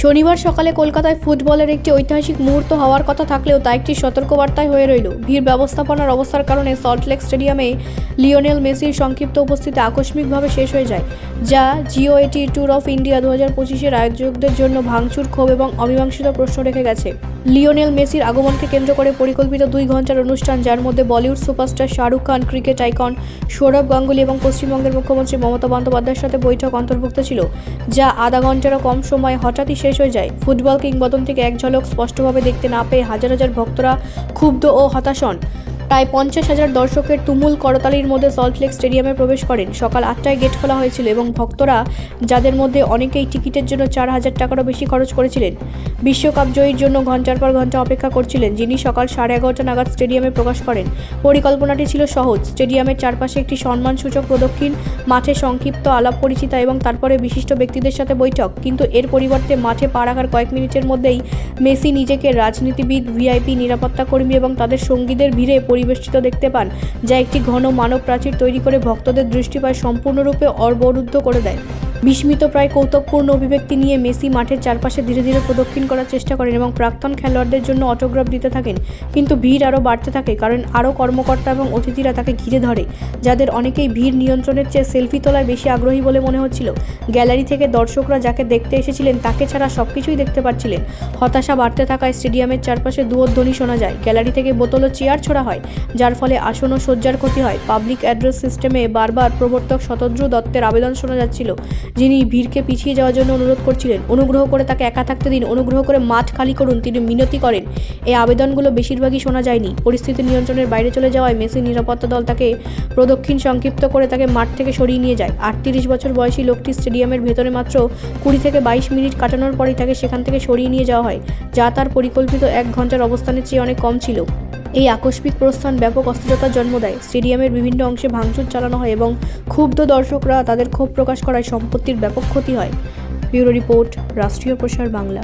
শনিবার সকালে কলকাতায় ফুটবলের একটি ঐতিহাসিক মুহূর্ত হওয়ার কথা থাকলেও তা একটি সতর্কবার্তায় হয়ে রইল। ভিড় ব্যবস্থাপনার অবস্থার কারণে সল্টলেক স্টেডিয়ামে লিওনেল মেসির সংক্ষিপ্ত উপস্থিতি আকস্মিকভাবে শেষ হয়ে যায়, যা G20 ট্যুর অফ ইন্ডিয়া 2025-এর আয়োজকদের জন্য ভাঙচুর, ক্ষোভ এবং অমীমাংসিত প্রশ্ন রেখে গেছে। লিওনেল মেসির আগমনকে কেন্দ্র করে পরিকল্পিত 2 ঘন্টার অনুষ্ঠান, যার মধ্যে Bollywood superstar Shahrukh Khan, cricket icon Sourav Ganguly এবং পশ্চিমবঙ্গের মুখ্যমন্ত্রী মমতা বন্দ্যোপাধ্যায়ের সাথে বৈঠক অন্তর্ভুক্ত ছিল, যা আধা ঘন্টারও কম সময়ে হঠাৎই শেষ হয়ে যায়। ফুটবল কিংবদন্তিকে এক ঝলক স্পষ্টভাবে দেখতে না পেয়ে হাজার হাজার ভক্তরা ক্ষুব্ধ ও হতাশ হন। প্রায় 50,000 দর্শকের তুমুল করতালির মধ্যে সল্টলেক স্টেডিয়ামে প্রবেশ করেন। সকাল 8টায় গেট খোলা হয়েছিল এবং ভক্তরা, যাদের মধ্যে অনেকেই টিকিটের জন্য 4,000 টাকারও বেশি খরচ করেছিলেন, বিশ্বকাপ জয়ীর জন্য ঘন্টার পর ঘন্টা অপেক্ষা করছিলেন, যিনি সকাল 11:30 নাগাদ স্টেডিয়ামে প্রকাশ করেন। পরিকল্পনাটি ছিল সহজ: স্টেডিয়ামের চারপাশে একটি সম্মানসূচক প্রদক্ষিণ, মাঠে সংক্ষিপ্ত আলাপ পরিচিতা এবং তারপরে বিশিষ্ট ব্যক্তিদের সাথে বৈঠক। কিন্তু এর পরিবর্তে মাঠে পা রাখার কয়েক মিনিটের মধ্যেই মেসি নিজেকে রাজনীতিবিদ, ভিআইপি, নিরাপত্তাকর্মী এবং তাদের সঙ্গীদের ভিড়ে পরিবেষ্টিত দেখতে পান, যা একটি ঘন মানব প্রাচীর তৈরি করে ভক্তদের দৃষ্টিপাত সম্পূর্ণরূপে অবরুদ্ধ করে দেয়। বিস্মিত, প্রায় কৌতুকপূর্ণ অভিব্যক্তি নিয়ে মেসি মাঠের চারপাশে ধীরে ধীরে প্রদক্ষিণ করার চেষ্টা করেন এবং প্রাক্তন খেলোয়াড়দের জন্য অটোগ্রাফ দিতে থাকেন। কিন্তু ভিড় আরও বাড়তে থাকে, কারণ আরও কর্মকর্তা এবং অতিথিরা তাকে ঘিরে ধরে, যাদের অনেকেই ভিড় নিয়ন্ত্রণের চেয়ে সেলফি তোলায় বেশি আগ্রহী বলে মনে হচ্ছিল। গ্যালারি থেকে দর্শকরা যাকে দেখতে এসেছিলেন তাকে ছাড়া সবকিছুই দেখতে পাচ্ছিলেন। হতাশা বাড়তে থাকায় স্টেডিয়ামের চারপাশে দুয়োধ্বনি শোনা যায়। গ্যালারি থেকে বোতল ও চেয়ার ছোড়া হয়, যার ফলে আসন ও সজ্জার ক্ষতি হয়। পাবলিক অ্যাড্রেস সিস্টেমে বারবার প্রবর্তক শতদ্রু দত্তের আবেদন শোনা যাচ্ছিল, যিনি ভিড়কে পিছিয়ে যাওয়ার জন্য অনুরোধ করছিলেন। অনুগ্রহ করে তাকে একা থাকতে দিন, অনুগ্রহ করে মাঠ খালি করুন, তিনি মিনতি করেন। এই আবেদনগুলো বেশিরভাগই শোনা যায়নি। পরিস্থিতি নিয়ন্ত্রণের বাইরে চলে যাওয়ায় মেসির নিরাপত্তা দল তাকে প্রদক্ষিণ সংক্ষিপ্ত করে তাকে মাঠ থেকে সরিয়ে নিয়ে যায়। 38 বছর বয়সী লোকটি স্টেডিয়ামের ভেতরে মাত্র 20 থেকে 22 মিনিট কাটানোর পরেই তাকে সেখান থেকে সরিয়ে নিয়ে যাওয়া হয়, যা তার পরিকল্পিত 1 ঘন্টার অবস্থানের চেয়ে অনেক কম ছিল। এই আকস্মিক প্রস্থান ব্যাপক অস্থিরতার জন্ম দেয়। স্টেডিয়ামের বিভিন্ন অংশে ভাঙচুর চালানো হয় এবং ক্ষুব্ধ দর্শকরা তাদের ক্ষোভ প্রকাশ করায় সম্পত্তির ব্যাপক ক্ষতি হয়। ব্যুরো রিপোর্ট, রাষ্ট্রীয় প্রসার বাংলা।